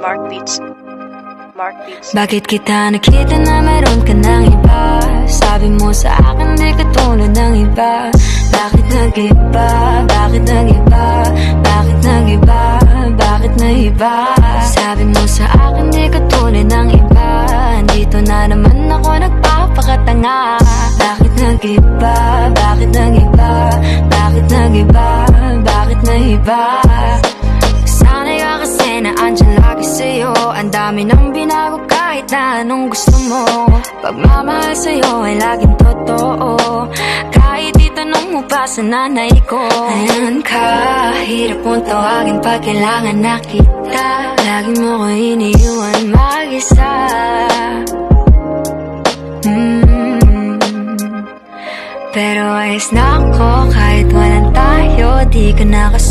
Mark Beats. Bakit kita nakita na meron ka ng iba? Sabi mo sa akin di ka tulad ng iba. Bakit nag-iba? Bakit nag-iba? Bakit nag-iba? Bakit nag-iba? Sabi mo sa akin di ka tulad ng iba. Dito na naman ako nagpapakatanga. Bakit nag-iba? Bakit nag-iba? Bakit nag-iba? Bakit nag-iba? Sana'y ka kasi na andyan lagi sa'yo. Ang dami nang binago kahit na anong gusto mo. Pagmamahal sa'yo ay laging totoo. Kahit itanong mo pa sa nanay ko. Ayan ka, hirap mong tawagin pag kailangan na kita. Lagi mo ko iniiwan mag-isa. Pero ayos na ako kahit walang tayo. Di ka na